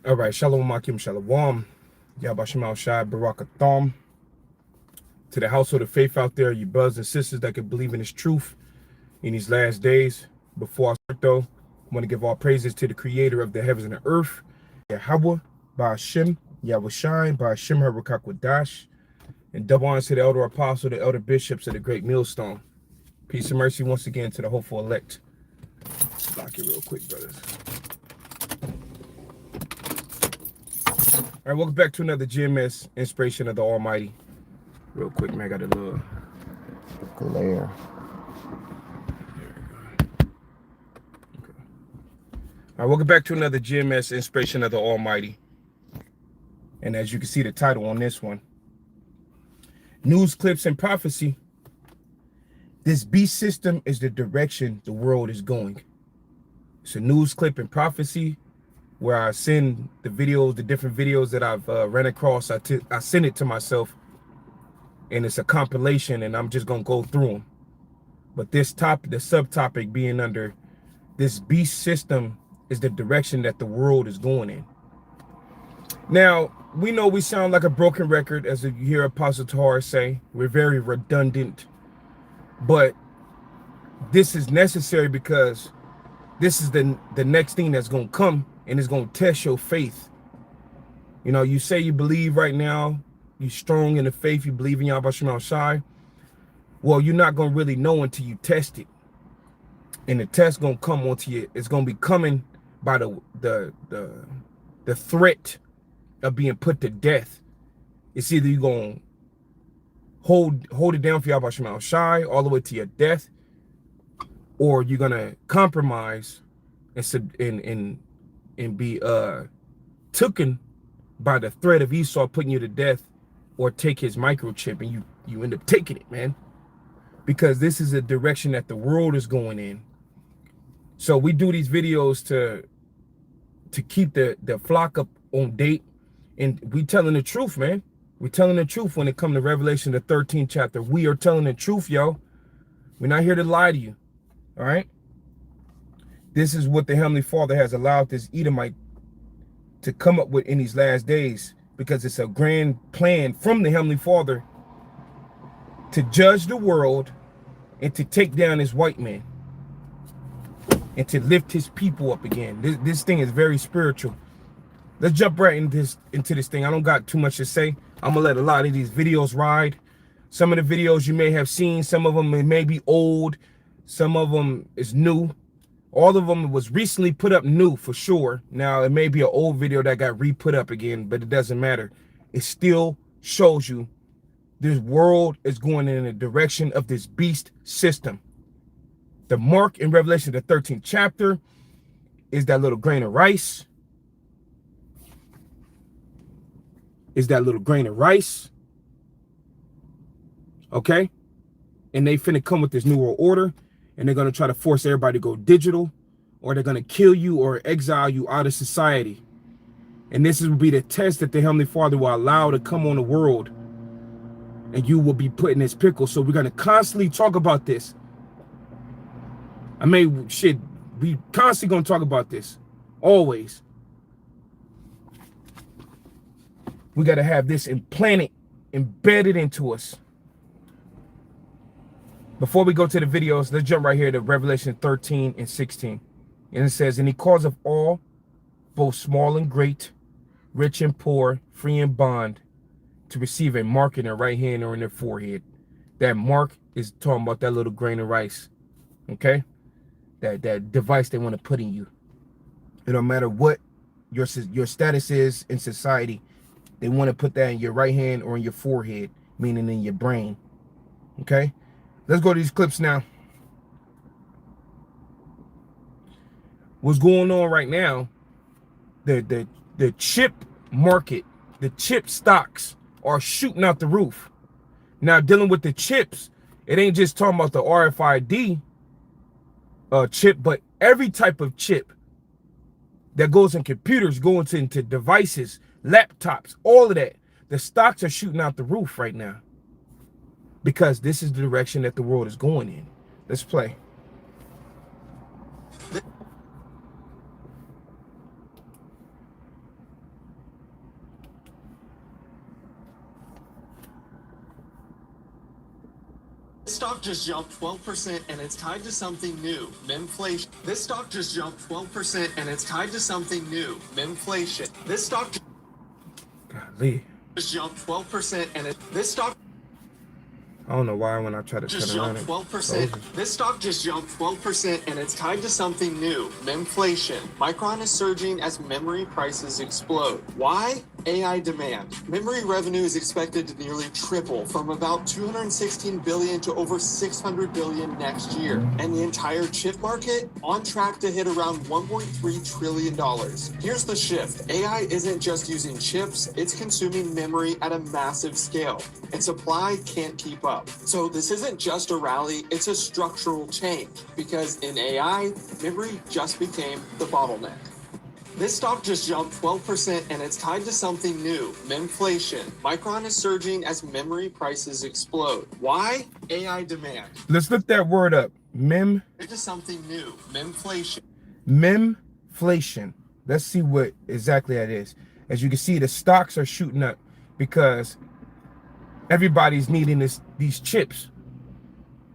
All right, Shalom Makim Shalom. Yabashim Al Shai Barakatham. To the household of faith out there, you brothers and sisters that can believe in this truth in these last days. Before I start though, I want to give all praises to the creator of the heavens and the earth, Yahweh, Ba'ashem, Yahushai, Ba'ashem Harakakwadash, and double honors to the elder apostle, the elder bishops of the great millstone. Peace and mercy once again to the hopeful elect. Let's lock it real quick, brothers. All right, welcome back to another GMS Inspiration of the Almighty. Real quick, man, I got a little glare. Okay. All right, welcome back to another GMS Inspiration of the Almighty. And as you can see the title on this one, News Clips and Prophecy. This beast system is the direction the world is going. It's a news clip and prophecy where I send the videos, the different videos that I've ran across. I send it to myself, and it's a compilation, and I'm just gonna go through them. But this topic, the subtopic being under this beast system is the direction that the world is going in. Now, we know we sound like a broken record, as you hear Apostle Tahar say. We're very redundant, but this is necessary because this is the next thing that's gonna come, and it's gonna test your faith. You know, you say you believe right now, you're strong in the faith, you believe in Yahweh Shema Shai. Well, you're not gonna really know until you test it. And the test gonna come onto you. It's gonna be coming by the threat of being put to death. It's either you're gonna hold it down for Yahweh Shema Shai all the way to your death, or you're gonna compromise and be taken by the threat of Esau putting you to death, or take his microchip, and you end up taking it, man. Because this is a direction that the world is going in. So we do these videos to keep the flock up on date, and we telling the truth, man. We're telling the truth when it comes to Revelation, the 13th chapter. We are telling the truth, yo. We're not here to lie to you. All right. This is what the Heavenly Father has allowed this Edomite to come up with in these last days, because it's a grand plan from the Heavenly Father to judge the world and to take down his white man and to lift his people up again. This thing is very spiritual. Let's jump right into this thing. I don't got too much to say. I'm gonna let a lot of these videos ride. Some of the videos you may have seen, some of them may be old, some of them is new. All of them was recently put up new for sure. Now, it may be an old video that got re-put up again, but it doesn't matter. It still shows you this world is going in the direction of this beast system. The mark in Revelation, the 13th chapter, is that little grain of rice. Okay? And they finna come with this new world order, and they're going to try to force everybody to go digital, or they're going to kill you or exile you out of society. And this will be the test that the Heavenly Father will allow to come on the world, and you will be put in this pickle. So we're going to constantly talk about this. We constantly going to talk about this. Always. We got to have this implanted, embedded into us. Before we go to the videos, let's jump right here to Revelation 13 and 16. And it says, and he calls of all, both small and great, rich and poor, free and bond, to receive a mark in their right hand or in their forehead. That mark is talking about that little grain of rice. Okay? That device they want to put in you. It don't matter what your status is in society, they want to put that in your right hand or in your forehead, meaning in your brain. Okay? Let's go to these clips now. What's going on right now, the chip market, the chip stocks are shooting out the roof. Now, dealing with the chips, it ain't just talking about the RFID chip, but every type of chip that goes in computers, goes into devices, laptops, all of that. The stocks are shooting out the roof right now, because this is the direction that the world is going in. Let's play. stock just jumped 12% and it's tied to something new, memflation. This stock just jumped 12% and it's tied to something new, memflation. This stock Golly. just jumped 12% and this stock I don't know why when I try to just turn around jumped 12%. This stock just jumped 12% and it's tied to something new, memflation. Micron is surging as memory prices explode. Why? AI demand. Memory revenue is expected to nearly triple from about 216 billion to over 600 billion next year. And the entire chip market on track to hit around 1.3 trillion dollars. Here's the shift. AI isn't just using chips, it's consuming memory at a massive scale. And supply can't keep up. So this isn't just a rally, it's a structural change. Because in AI, memory just became the bottleneck. This stock just jumped 12% and it's tied to something new, memflation. Micron is surging as memory prices explode. Why? AI demand. Let's look that word up. Into something new, memflation. Memflation. Let's see what exactly that is. As you can see, the stocks are shooting up because everybody's needing these chips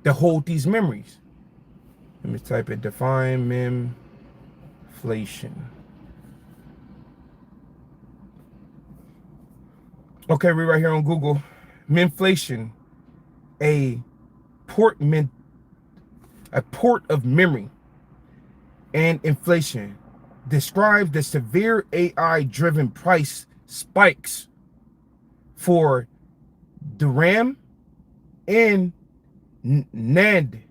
to hold these memories. Let me type it. Define memflation. Okay, we're right here on Google. Memflation, a port of memory and inflation, describes the severe AI-driven price spikes for DRAM and NAND.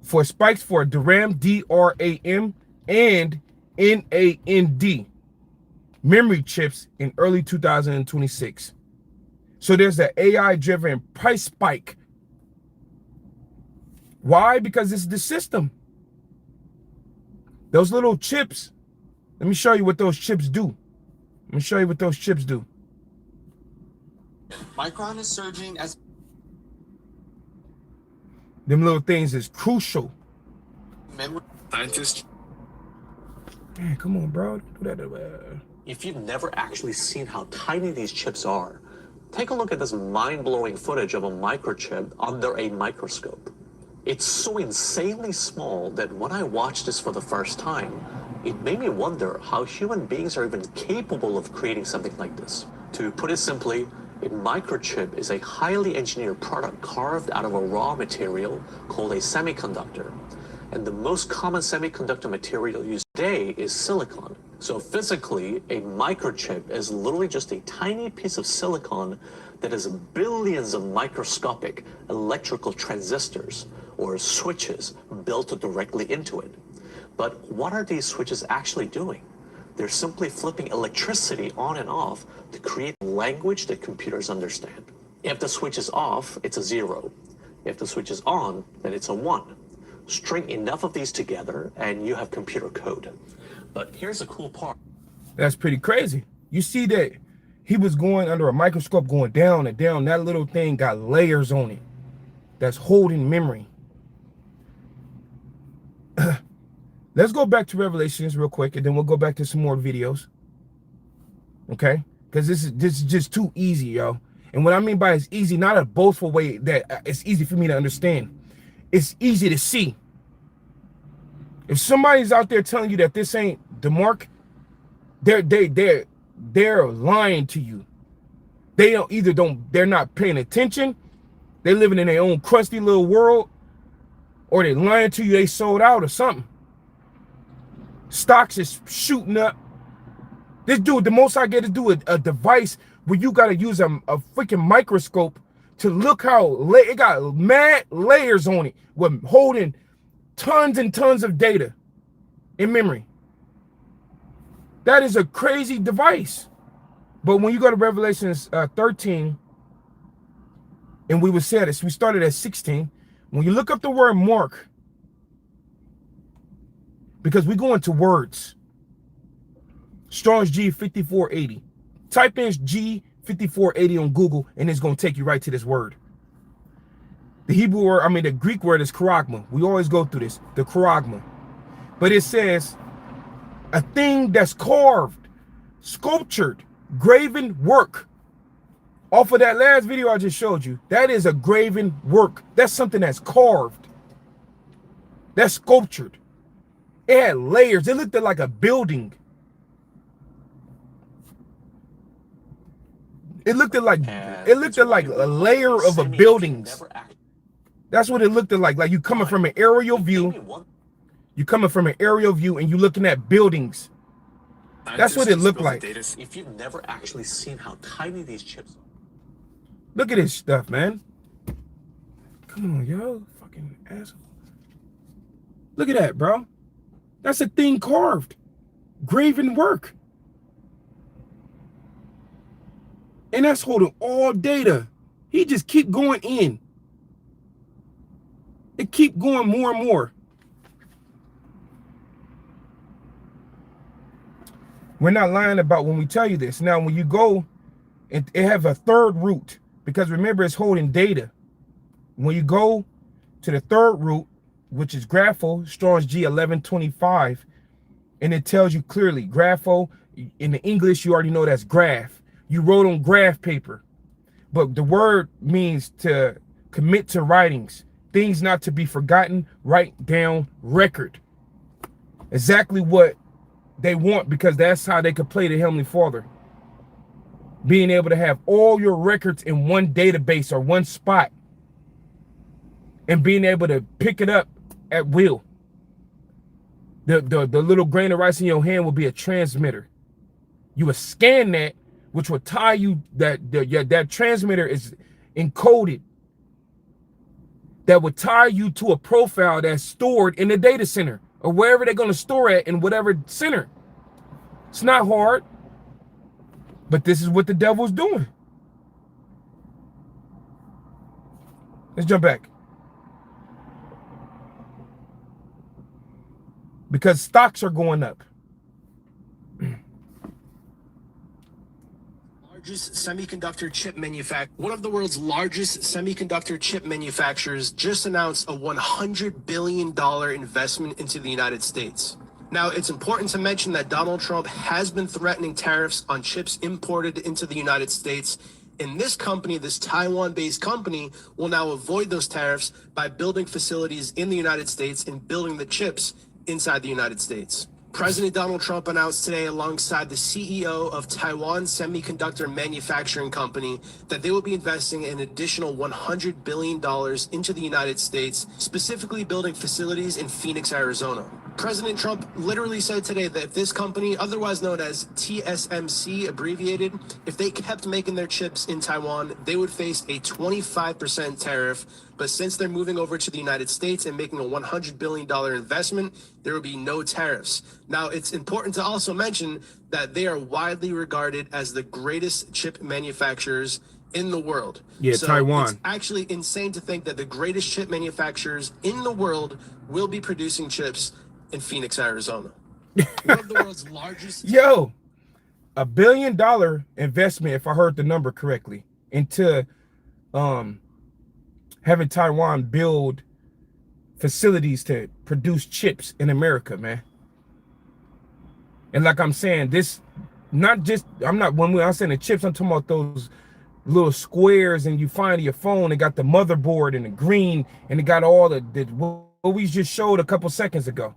For spikes for DRAM, DRAM, and NAND memory chips in early 2026. So there's an AI-driven price spike. Why? Because it's the system. Those little chips, let me show you what those chips do. Micron is surging as them little things is crucial. memory scientists. Man, come on, bro. Don't do that. If you've never actually seen how tiny these chips are, take a look at this mind-blowing footage of a microchip under a microscope. It's so insanely small that when I watched this for the first time, it made me wonder how human beings are even capable of creating something like this. To put it simply, a microchip is a highly engineered product carved out of a raw material called a semiconductor. And the most common semiconductor material used today is silicon. So physically, a microchip is literally just a tiny piece of silicon that has billions of microscopic electrical transistors or switches built directly into it. But what are these switches actually doing? They're simply flipping electricity on and off to create language that computers understand. If the switch is off, it's a 0. If the switch is on, then it's a 1. String enough of these together and you have computer code. But here's the cool part. That's pretty crazy. You see that he was going under a microscope, going down and down. That little thing got layers on it that's holding memory. Let's go back to Revelations real quick, and then we'll go back to some more videos. Okay? Because this is just too easy, yo. And what I mean by it's easy, not a boastful way that it's easy for me to understand. It's easy to see. If somebody's out there telling you that this ain't the mark, they're lying to you. They're not paying attention. They're living in their own crusty little world, or they're lying to you. They sold out or something. Stocks is shooting up. This dude, the most I get to do a device where you got to use a freaking microscope to look how it got mad layers on it with holding tons and tons of data in memory. That is a crazy device. But when you go to Revelations 13, and we started at 16. When you look up the word mark, because we go into words, Strong's G5480. Type in G5480 on Google, and it's going to take you right to this word. The Greek word is charagma. We always go through this, the charagma. But it says a thing that's carved, sculptured, graven work, Off of that last video I just showed you, that is a graven work. That's something that's carved. That's sculptured. It had layers. It looked like a building. It looked like a layer of a buildings. That's what it looked like. Like you coming from an aerial view. You coming from an aerial view and you looking at buildings. That's what it looked like. If you've never actually seen how tiny these chips are. Look at this stuff, man. Come on, yo. Fucking asshole. Look at that, bro. That's a thing carved. Graven work. And that's holding all data. He just keep going in. It keep going more and more. We're not lying about when we tell you this. Now, when you go, it have a third root, because remember, it's holding data. When you go to the third root, which is Grapho, Strong's G1125, and it tells you clearly, Grapho, in the English, you already know that's graph. You wrote on graph paper, but the word means to commit to writings, things not to be forgotten, write down, record. Exactly what they want, because that's how they could play the Heavenly Father. Being able to have all your records in one database or one spot and being able to pick it up at will. The little grain of rice in your hand will be a transmitter. You would scan that, which will tie you, that transmitter is encoded. That would tie you to a profile that's stored in the data center or wherever they're going to store it in whatever center. It's not hard, but this is what the devil's doing. Let's jump back. Because stocks are going up. Semiconductor chip manufacturer, one of the world's largest semiconductor chip manufacturers, just announced a $100 billion investment into the United States. Now, it's important to mention that Donald Trump has been threatening tariffs on chips imported into the United States. And this company, this Taiwan-based company, will now avoid those tariffs by building facilities in the United States and building the chips inside the United States. President Donald Trump announced today, alongside the CEO of Taiwan Semiconductor Manufacturing Company, that they will be investing an additional $100 billion into the United States, specifically building facilities in Phoenix, Arizona. President Trump literally said today that if this company, otherwise known as TSMC abbreviated, if they kept making their chips in Taiwan, they would face a 25% tariff. But since they're moving over to the United States and making a $100 billion investment, there will be no tariffs. Now, it's important to also mention that they are widely regarded as the greatest chip manufacturers in the world. Yeah, so Taiwan. It's actually insane to think that the greatest chip manufacturers in the world will be producing chips in Phoenix, Arizona. One of the world's largest. Yo, $1 billion investment, if I heard the number correctly, into having Taiwan build facilities to produce chips in America, man. And like I'm saying, this not just, I'm saying the chips, I'm talking about those little squares, and you find your phone, it got the motherboard and the green, and it got all the what we just showed a couple seconds ago.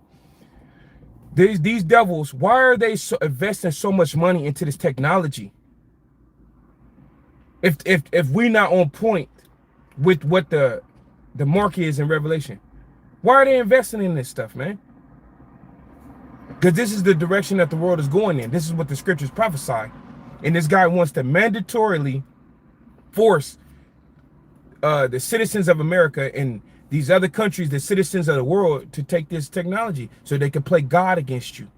These devils, why are they investing so much money into this technology? If we're not on point with what the mark is in Revelation, why are they investing in this stuff, man? Because this is the direction that the world is going in. This is what the scriptures prophesy. And this guy wants to mandatorily force the citizens of America and these other countries, the citizens of the world, to take this technology so they can play God against you.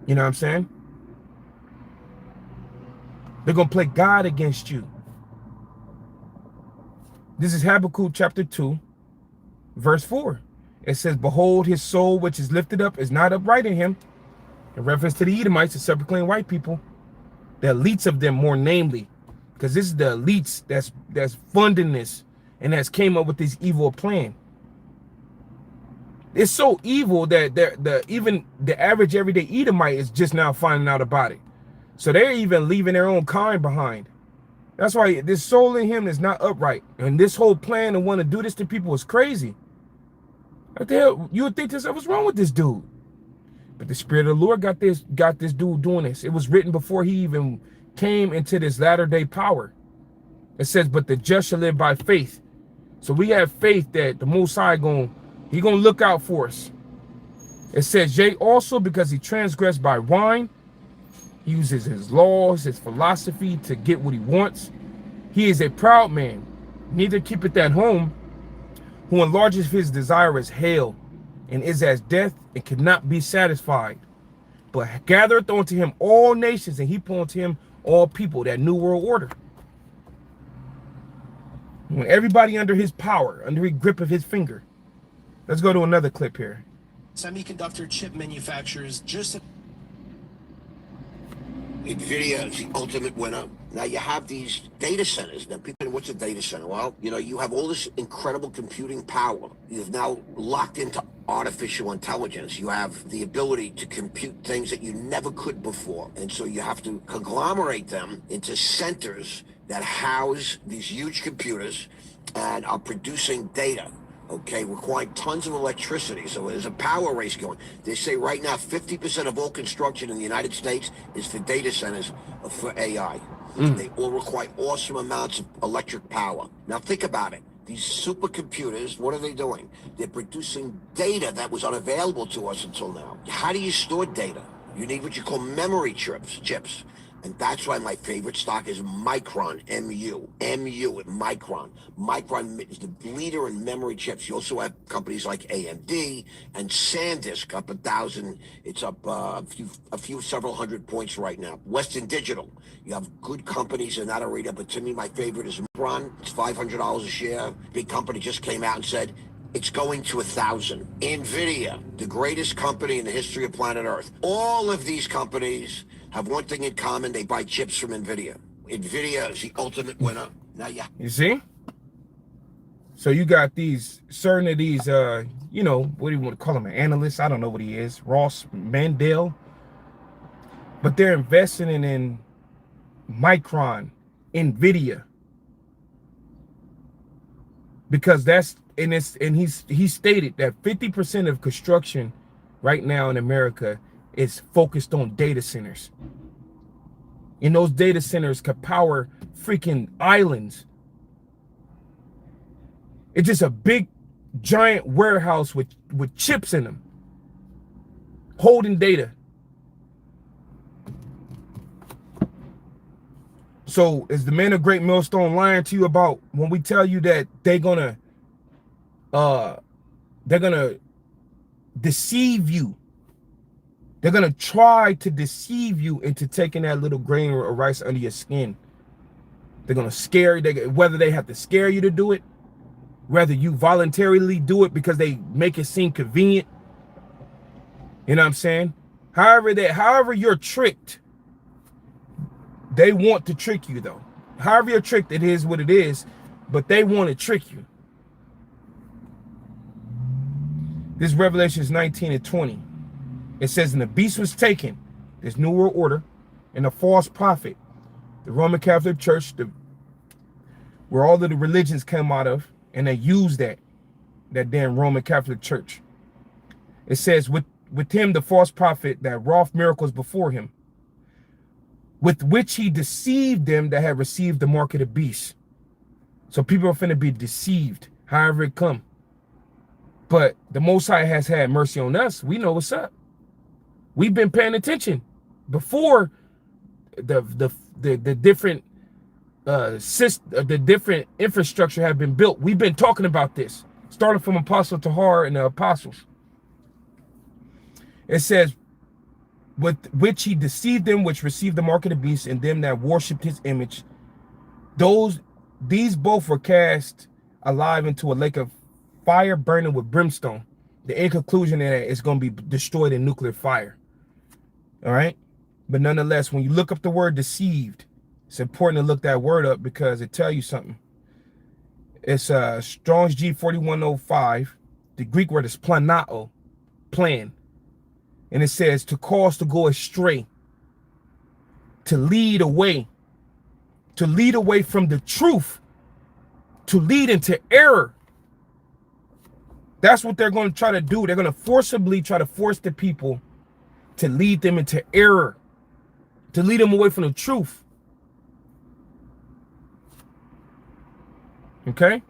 You know what I'm saying? They're going to play God against you. This is Habakkuk chapter 2, verse 4. It says, behold, his soul which is lifted up is not upright in him. In reference to the Edomites, the sepulchral white people. The elites of them, more namely. Because this is the elites that's funding this and that's came up with this evil plan. It's so evil that even the average everyday Edomite is just now finding out about it. So they're even leaving their own kind behind. That's why this soul in him is not upright. And this whole plan to want to do this to people is crazy. What the hell? You would think to yourself, what's wrong with this dude? But the Spirit of the Lord got this dude doing this. It was written before he even came into this latter-day power. It says, but the just shall live by faith. So we have faith that the Most High he gonna look out for us. It says, yea, also because he transgressed by wine, he uses his laws, his philosophy to get what he wants. He is a proud man, neither keepeth at home, who enlarges his desire as hell, and is as death, and cannot be satisfied. But gathereth unto him all nations, and heapeth unto him all people, that new world order. When everybody under his power, under the grip of his finger. Let's go to another clip here. Semiconductor chip manufacturers just NVIDIA is the ultimate winner. Now you have these data centers. Now people, what's a data center? Well, you have all this incredible computing power. You've now locked into artificial intelligence. You have the ability to compute things that you never could before. And so you have to conglomerate them into centers that house these huge computers and are producing data. Okay, requiring tons of electricity. So there's a power race going. They say right now 50% of all construction in the United States is for data centers for AI. They all require awesome amounts of electric power. Now think about it. These supercomputers, what are they doing? They're producing data that was unavailable to us until now. How do you store data? You need what you call memory chips. And that's why my favorite stock is Micron, M-U, Micron. Micron is the leader in memory chips. You also have companies like AMD and SanDisk up 1,000. It's up several hundred points right now. Western Digital, you have good companies in that arena, but to me, my favorite is Micron. It's $500 a share. Big company just came out and said, it's going to 1,000. NVIDIA, the greatest company in the history of planet Earth. All of these companies have one thing in common. They buy chips from NVIDIA. NVIDIA is the ultimate winner. Now, yeah. You see? So you got certain of these, what do you want to call him, an analyst? I don't know what he is. Ross Mandel. But they're investing in Micron, NVIDIA. Because he stated that 50% of construction right now in America is focused on data centers. And those data centers could power freaking islands. It's just a big, giant warehouse with chips in them, holding data. So is the man of Great Millstone lying to you about when we tell you that they're gonna deceive you? They're going to try to deceive you into taking that little grain of rice under your skin. They're going to scare you, whether they have to scare you to do it, whether you voluntarily do it because they make it seem convenient. You know what I'm saying? However you're tricked, they want to trick you though. However you're tricked, it is what it is, but they want to trick you. This Revelation 19:20. It says, and the beast was taken, this new world order, and a false prophet, the Roman Catholic Church, where all of the religions came out of, and they used that damn Roman Catholic Church. It says, with him the false prophet that wrought miracles before him, with which he deceived them that had received the mark of the beast. So people are finna be deceived, however it come. But the Most High has had mercy on us. We know what's up. We've been paying attention before the different the different infrastructure have been built. We've been talking about this, starting from Apostle Tahar and the apostles. It says, with which he deceived them which received the mark of the beast, and them that worshipped his image. These both were cast alive into a lake of fire burning with brimstone. The end conclusion of that is going to be destroyed in nuclear fire. All right. But nonetheless, when you look up the word deceived, it's important to look that word up because it tells you something. It's Strong's G4105. The Greek word is planao, plan. And it says to cause to go astray, to lead away from the truth, to lead into error. That's what they're going to try to do. They're going to forcibly try to force the people to lead them into error, to lead them away from the truth. Okay?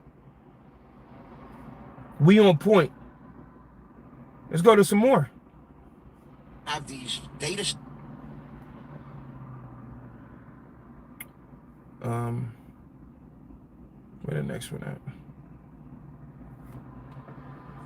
We on point. Let's go to some more. Have these data. Where the next one at?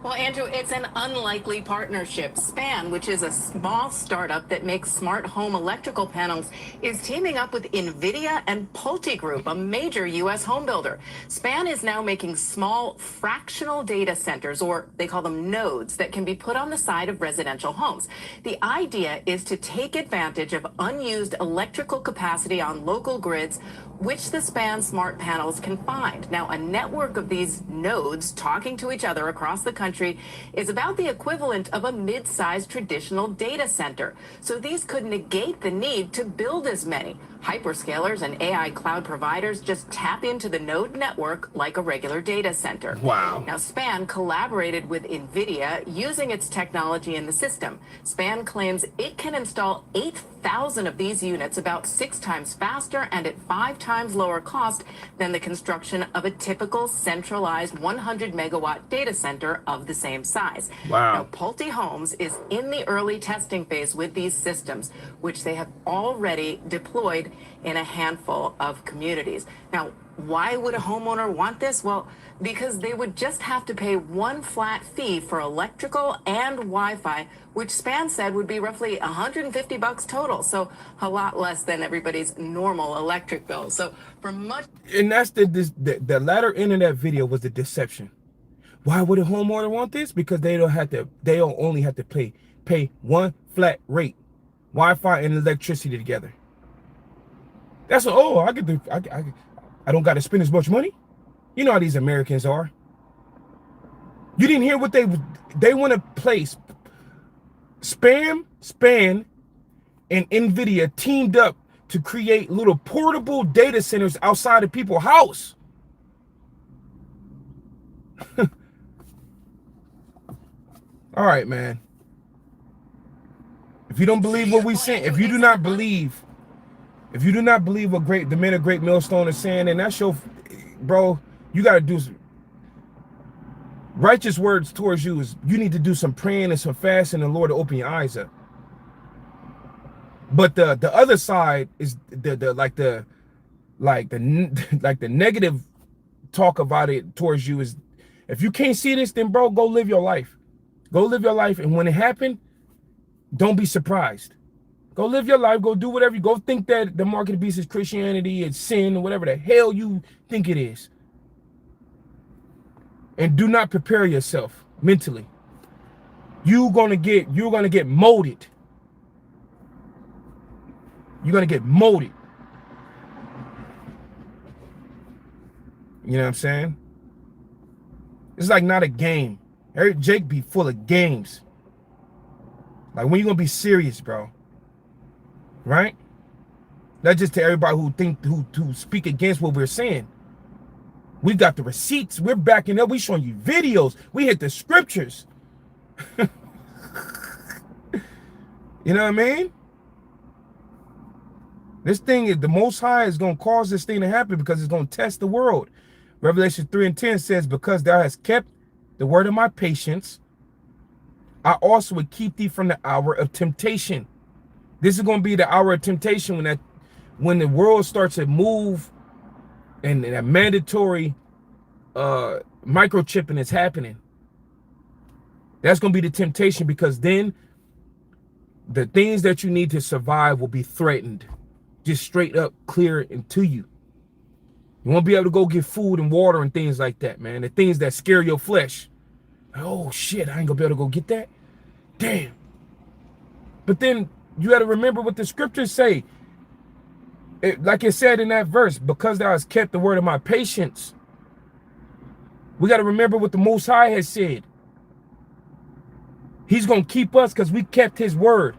Well, Andrew, it's an unlikely partnership. Span, which is a small startup that makes smart home electrical panels, is teaming up with NVIDIA and PulteGroup, a major U.S. home builder. Span is now making small fractional data centers, or they call them nodes, that can be put on the side of residential homes. The idea is to take advantage of unused electrical capacity on local grids, which the Span smart panels can find. Now, a network of these nodes talking to each other across the country is about the equivalent of a mid-sized traditional data center. So these could negate the need to build as many. Hyperscalers and AI cloud providers just tap into the node network like a regular data center. Wow. Now, Span collaborated with NVIDIA using its technology in the system. Span claims it can install 8,000 of these units about 6 times faster and at 5 times lower cost than the construction of a typical centralized 100 megawatt data center of the same size. Wow. Now, Pulte Homes is in the early testing phase with these systems, which they have already deployed in a handful of communities. Now, why would a homeowner want this? Well, because they would just have to pay one flat fee for electrical and Wi-Fi, which Span said would be roughly $150 total. So a lot less than everybody's normal electric bill. So for much. And that's the latter end of that video was the deception. Why would a homeowner want this? Because they don't only have to pay one flat rate, Wi-Fi and electricity together. That's what, oh, I don't got to spend as much money. You know how these Americans are. You didn't hear what they want to place. Span, and NVIDIA teamed up to create little portable data centers outside of people's house. All right, man. If you don't believe what we saying, if you do not believe what the men of Great Millstone is saying, and that's your, bro, you got to do some righteous words towards you. Is you need to do some praying and some fasting, and the Lord to open your eyes up. But the other side is the negative talk about it towards you is, if you can't see this, then bro, go live your life. Go live your life, and when it happened, don't be surprised. Go live your life. Go do whatever. Go think that the mark of the beast is Christianity, it's sin, or whatever the hell you think it is. And do not prepare yourself mentally. You're gonna get molded. You're gonna get molded. You know what I'm saying? It's like not a game. Eric Jake be full of games. Like, when you gonna be serious, bro? Right? That's just to everybody who speak against what we're saying. We got the receipts. We're backing up. We showing you videos. We hit the scriptures. You know what I mean? This thing is, the Most High is going to cause this thing to happen because it's going to test the world. Revelation 3:10 says, because thou hast kept the word of my patience, I also would keep thee from the hour of temptation. This is going to be the hour of temptation when the world starts to move and that mandatory microchipping is happening. That's going to be the temptation, because then the things that you need to survive will be threatened, just straight up clear into you. You won't be able to go get food and water and things like that, man. The things that scare your flesh. Oh shit, I ain't gonna be able to go get that. Damn. But then you got to remember what the scriptures say. Like it said in that verse, because thou hast kept the word of my patience. We got to remember what the Most High has said. He's going to keep us because we kept his word.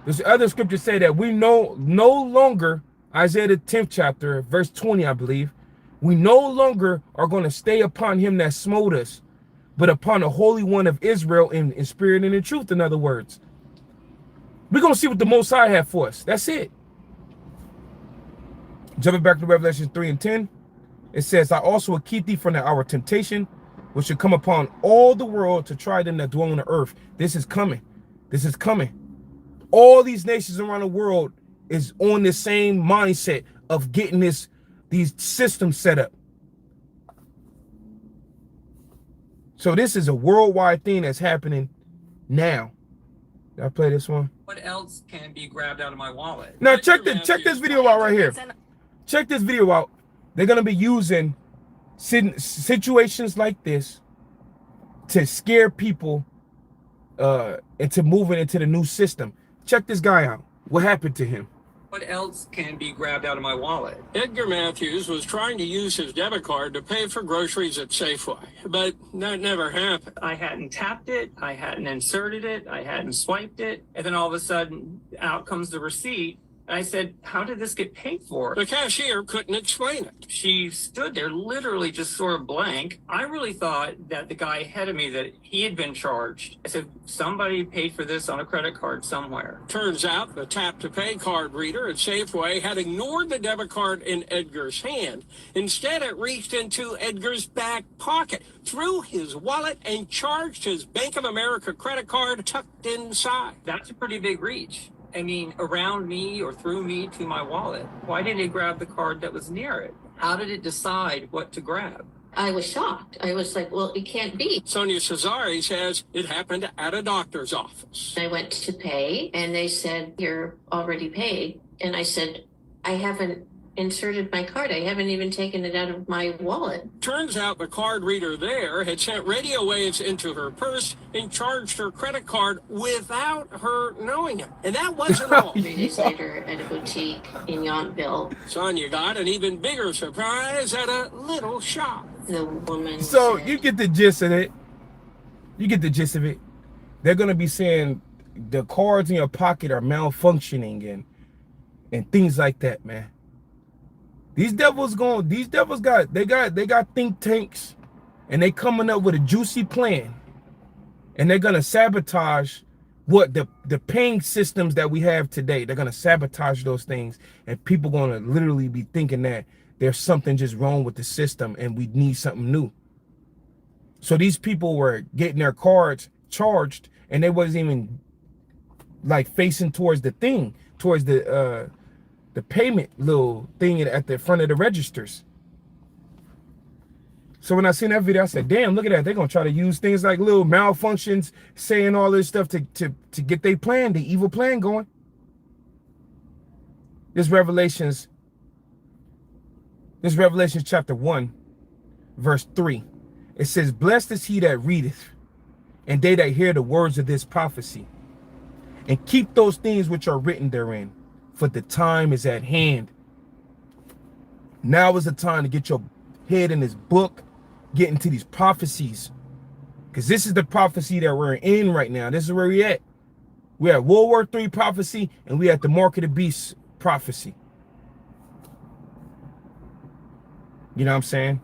There's other scriptures say that we no longer, Isaiah the 10th chapter, verse 20, I believe, we no longer are going to stay upon him that smote us, but upon the Holy One of Israel in spirit and in truth, in other words. We're going to see what the Most High have for us. That's it. Jumping back to Revelation 3 and 10, it says, I also will keep thee from the hour of temptation, which should come upon all the world to try them that dwell on the earth. This is coming. This is coming. All these nations around the world is on the same mindset of getting these systems set up. So this is a worldwide thing that's happening now. Did I play this one? What else can be grabbed out of my wallet? Now check this video out right here. Check this video out. They're gonna be using situations like this to scare people into moving into the new system. Check this guy out. What happened to him? What else can be grabbed out of my wallet? Edgar Matthews was trying to use his debit card to pay for groceries at Safeway, but that never happened. I hadn't tapped it, I hadn't inserted it, I hadn't swiped it, and then all of a sudden, out comes the receipt. I said, how did this get paid for? The cashier couldn't explain it. She stood there literally just sort of blank. I really thought that the guy ahead of me, that he had been charged. I said, somebody paid for this on a credit card somewhere. Turns out the tap-to-pay card reader at Safeway had ignored the debit card in Edgar's hand. Instead, it reached into Edgar's back pocket, threw his wallet, and charged his Bank of America credit card tucked inside. That's a pretty big reach. I mean, around me or through me to my wallet. Why didn't it grab the card that was near it? How did it decide what to grab? I was shocked. I was like, well, it can't be. Sonia Cesari says it happened at a doctor's office. I went to pay and they said, you're already paid. And I said, I haven't inserted my card. I haven't even taken it out of my wallet. Turns out the card reader there had sent radio waves into her purse and charged her credit card without her knowing it. And that wasn't all. 3 days later at a boutique in Yountville, Sonia got an even bigger surprise at a little shop. the woman So said, you get the gist of it. You get the gist of it. They're going to be saying the cards in your pocket are malfunctioning and things like that, man. These devils got think tanks, and they coming up with a juicy plan, and they're gonna sabotage what the paying systems that we have today. They're gonna sabotage those things, and people gonna literally be thinking that there's something just wrong with the system and we need something new. So these people were getting their cards charged, and they wasn't even like facing towards the thing, towards the payment little thing at the front of the registers. So when I seen that video, I said, damn, look at that. They're going to try to use things like little malfunctions, saying all this stuff to get their plan, the evil plan going. This Revelations chapter 1, verse 3. It says, blessed is he that readeth, and they that hear the words of this prophecy, and keep those things which are written therein, for the time is at hand. Now is the time to get your head in this book, get into these prophecies, because this is the prophecy that we're in right now. This is where we're at. We're at World War III prophecy, and we're at the Mark of the Beast prophecy. You know what I'm saying?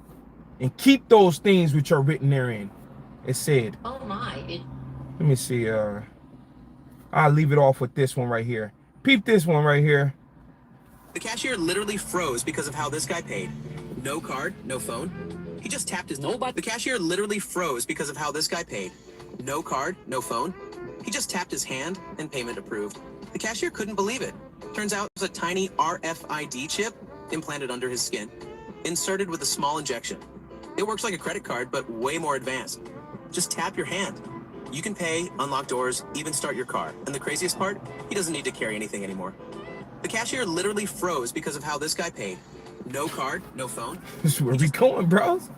And keep those things which are written therein. It said. oh my, Let me see. I'll leave it off with this one right here. Peep this one right here. The cashier literally froze because of how this guy paid. No card, no phone. He just tapped his nobody. The cashier literally froze because of how this guy paid. No card, no phone. He just tapped his hand and payment approved. The cashier couldn't believe it. Turns out it was a tiny RFID chip implanted under his skin, inserted with a small injection. It works like a credit card, but way more advanced. Just tap your hand. You can pay, unlock doors, even start your car. And the craziest part, he doesn't need to carry anything anymore. The cashier literally froze because of how this guy paid. No card, no phone. This is where we going, bros.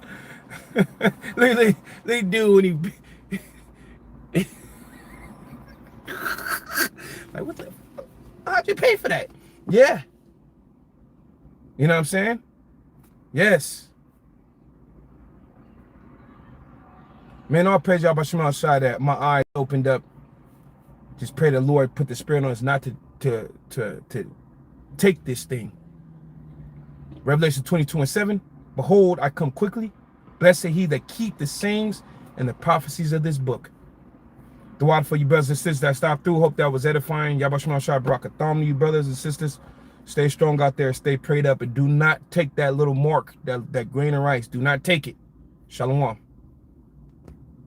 they do when he like, what the, how'd you pay for that? Yeah. You know what I'm saying? Yes. Man, I'll praise y'all by Shema Shai that my eyes opened up Just pray the Lord put the spirit on us not to take this thing. Revelation 22:7. Behold, I come quickly. Blessed he that keep the sayings and the prophecies of this book. Dua for you brothers and sisters that stopped through. Hope that was edifying. Yabashman Shah Barakatham to you brothers and sisters. Stay strong out there. Stay prayed up. And do not take that little mark, that grain of rice. Do not take it. Shalom.